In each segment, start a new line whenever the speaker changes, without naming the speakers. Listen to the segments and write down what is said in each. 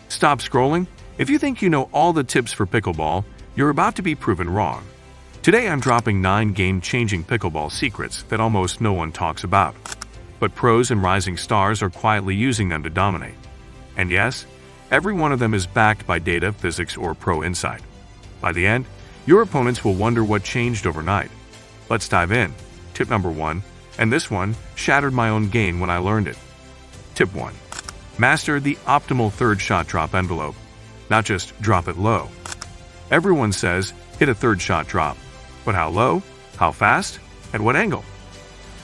Stop scrolling. If you think you know all the tips for pickleball, you're about to be proven wrong. Today I'm dropping 9 game-changing pickleball secrets that almost no one talks about. But pros and rising stars are quietly using them to dominate. And yes, every one of them is backed by data, physics, or pro insight. By the end, your opponents will wonder what changed overnight. Let's dive in. Tip number 1, and this one shattered my own game when I learned it. Tip 1. Master the optimal third shot drop envelope. Not just drop it low. Everyone says, hit a third shot drop. But how low? How fast? At what angle?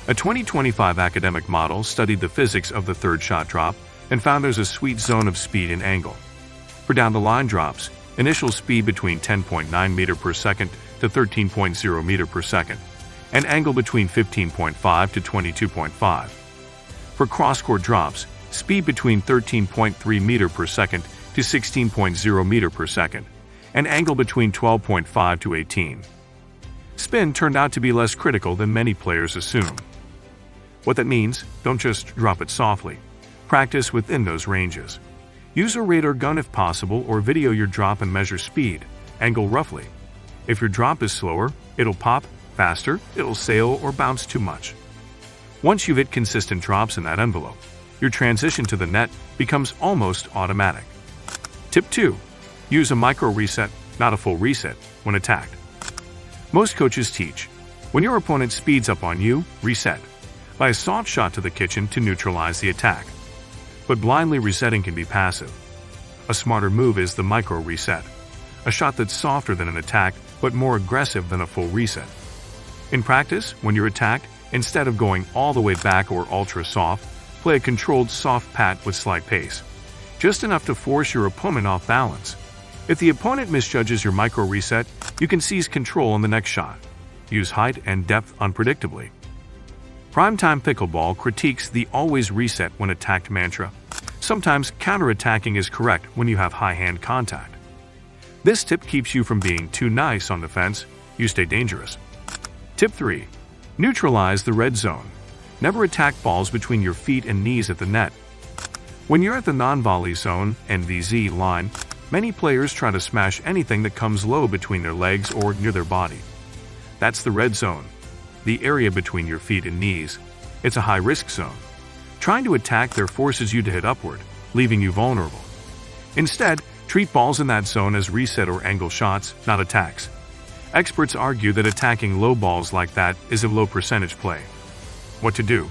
A 2025 academic model studied the physics of the third shot drop and found there's a sweet zone of speed and angle. For down-the-line drops, initial speed between 10.9 meter per second to 13.0 meter per second, and angle between 15.5 to 22.5. For cross-court drops, speed between 13.3 meter per second to 16.0 meter per second, and angle between 12.5 to 18. Spin turned out to be less critical than many players assume. What that means, don't just drop it softly. Practice within those ranges. Use a radar gun if possible, or video your drop and measure speed, angle roughly. If your drop is slower, it'll pop faster, it'll sail or bounce too much. Once you've hit consistent drops in that envelope, your transition to the net becomes almost automatic. Tip 2. Use a micro reset, not a full reset, when attacked. Most coaches teach, when your opponent speeds up on you, reset, by a soft shot to the kitchen to neutralize the attack. But blindly resetting can be passive. A smarter move is the micro reset, a shot that's softer than an attack but more aggressive than a full reset. In practice, when you're attacked, instead of going all the way back or ultra soft, play a controlled soft pat with slight pace, just enough to force your opponent off balance. If the opponent misjudges your micro reset, you can seize control on the next shot. Use height and depth unpredictably. Primetime Pickleball critiques the always reset when attacked mantra. Sometimes counterattacking is correct when you have high hand contact. This tip keeps you from being too nice on defense. You stay dangerous. Tip 3. Neutralize the red zone. Never attack balls between your feet and knees at the net. When you're at the non-volley zone, NVZ line, many players try to smash anything that comes low between their legs or near their body. That's the red zone, the area between your feet and knees. It's a high-risk zone. Trying to attack there forces you to hit upward, leaving you vulnerable. Instead, treat balls in that zone as reset or angle shots, not attacks. Experts argue that attacking low balls like that is a low percentage play. What to do?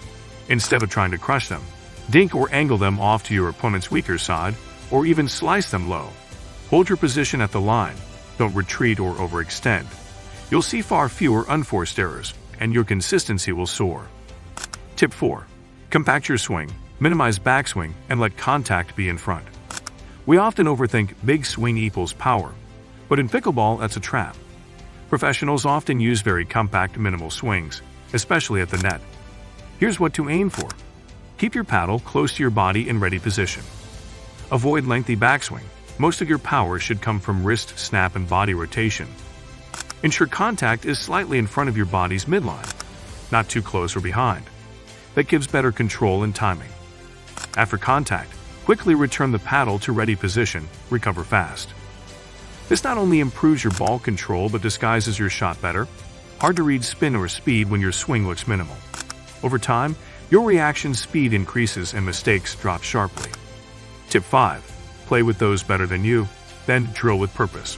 Instead of trying to crush them, dink or angle them off to your opponent's weaker side, or even slice them low. Hold your position at the line. Don't retreat or overextend. You'll see far fewer unforced errors, and your consistency will soar. Tip 4. Compact your swing, minimize backswing, and let contact be in front. We often overthink big swing equals power, but in pickleball that's a trap. Professionals often use very compact, minimal swings, especially at the net. Here's what to aim for. Keep your paddle close to your body in ready position. Avoid lengthy backswing. Most of your power should come from wrist snap and body rotation. Ensure contact is slightly in front of your body's midline, not too close or behind. That gives better control and timing. After contact, quickly return the paddle to ready position, recover fast. This not only improves your ball control but disguises your shot better. Hard to read spin or speed when your swing looks minimal. Over time, your reaction speed increases and mistakes drop sharply. Tip 5. Play with those better than you, then drill with purpose.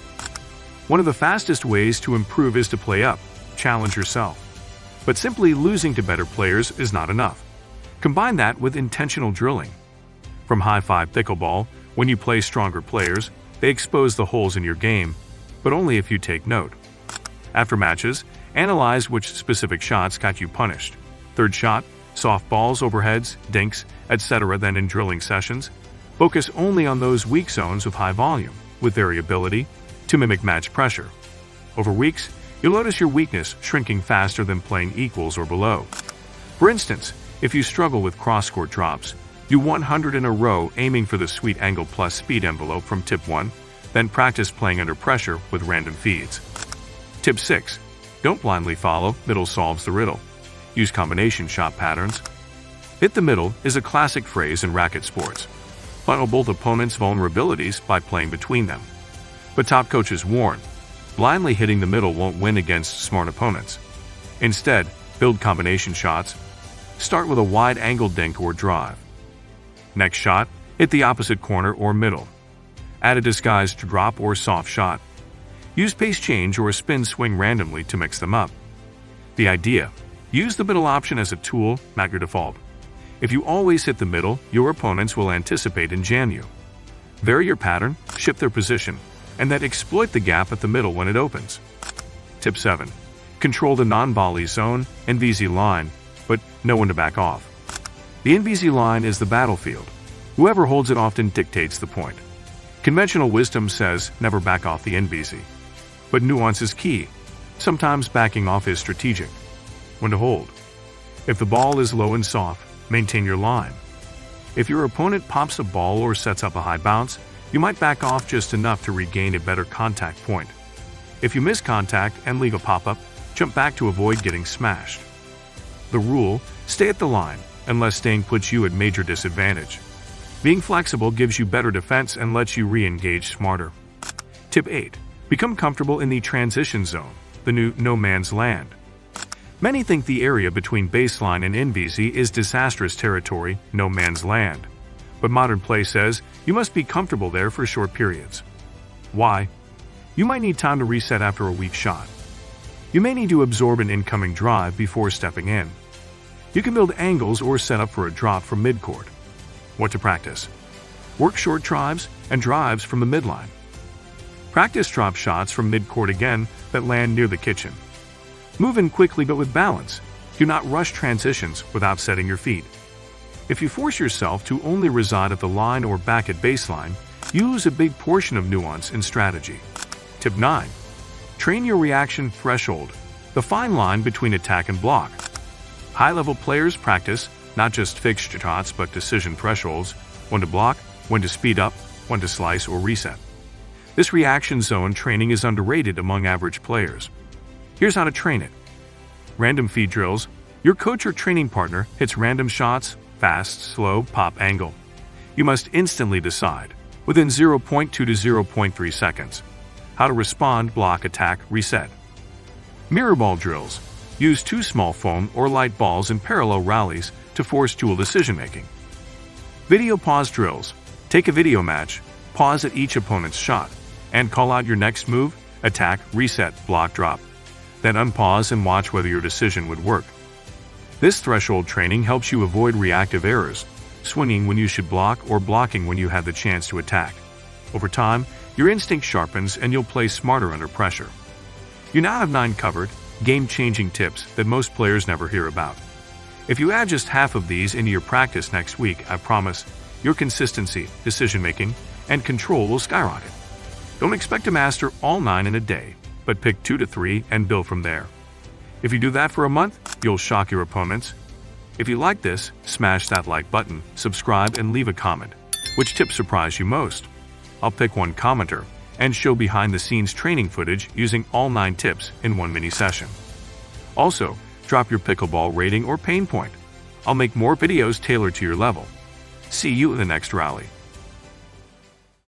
One of the fastest ways to improve is to play up, challenge yourself. But simply losing to better players is not enough. Combine that with intentional drilling. From high-five pickleball, when you play stronger players, they expose the holes in your game, but only if you take note. After matches, analyze which specific shots got you punished. Third shot, soft balls, overheads, dinks, etc. Then in drilling sessions, focus only on those weak zones with high volume, with variability, to mimic match pressure. Over weeks, you'll notice your weakness shrinking faster than playing equals or below. For instance, if you struggle with cross-court drops, do 100 in a row aiming for the sweet angle plus speed envelope from tip 1, then practice playing under pressure with random feeds. Tip 6. Don't blindly follow, middle solves the riddle. Use combination shot patterns. Hit the middle is a classic phrase in racket sports. funnel both opponents' vulnerabilities by playing between them. But top coaches warn, blindly hitting the middle won't win against smart opponents. Instead, build combination shots. Start with a wide-angle dink or drive. Next shot, hit the opposite corner or middle. Add a disguised drop or soft shot. Use pace change or a spin swing randomly to mix them up. The idea: use the middle option as a tool, not your default. If you always hit the middle, your opponents will anticipate and jam you. Vary your pattern, shift their position, and then exploit the gap at the middle when it opens. Tip 7. Control the non-volley zone, NVZ line, but know when to back off. The NVZ line is the battlefield. Whoever holds it often dictates the point. Conventional wisdom says never back off the NVZ. But nuance is key. Sometimes backing off is strategic. When to hold. If the ball is low and soft, maintain your line. If your opponent pops a ball or sets up a high bounce, you might back off just enough to regain a better contact point. If you miss contact and leave a pop-up, jump back to avoid getting smashed. The rule: stay at the line, unless staying puts you at major disadvantage. Being flexible gives you better defense and lets you re-engage smarter. Tip 8. Become comfortable in the transition zone, the new no man's land. Many think the area between baseline and NVZ is disastrous territory, no man's land. But modern play says you must be comfortable there for short periods. Why? You might need time to reset after a weak shot. You may need to absorb an incoming drive before stepping in. You can build angles or set up for a drop from midcourt. What to practice? Work short drives and drives from the midline. Practice drop shots from midcourt again that land near the kitchen. Move in quickly but with balance. Do not rush transitions without setting your feet. If you force yourself to only reside at the line or back at baseline, you lose a big portion of nuance and strategy. Tip 9. Train your reaction threshold, the fine line between attack and block. High-level players practice not just fixed shots but decision thresholds: when to block, when to speed up, when to slice or reset. This reaction zone training is underrated among average players. Here's how to train it. Random feed drills. Your coach or training partner hits random shots, fast, slow, pop, angle. You must instantly decide, within 0.2 to 0.3 seconds, how to respond, block, attack, reset. Mirror ball drills. Use two small foam or light balls in parallel rallies to force dual decision-making. Video pause drills. Take a video match, pause at each opponent's shot, and call out your next move, attack, reset, block, drop. Then unpause and watch whether your decision would work. This threshold training helps you avoid reactive errors, swinging when you should block or blocking when you have the chance to attack. Over time, your instinct sharpens and you'll play smarter under pressure. You now have 9 covered, game-changing tips that most players never hear about. If you add just half of these into your practice next week, I promise, your consistency, decision-making, and control will skyrocket. Don't expect to master all 9 in a day, but pick 2 to 3 and build from there. If you do that for a month, you'll shock your opponents. If you like this, smash that like button, subscribe, and leave a comment. Which tip surprised you most? I'll pick one commenter and show behind-the-scenes training footage using all 9 tips in one mini session. Also, drop your pickleball rating or pain point. I'll make more videos tailored to your level. See you in the next rally.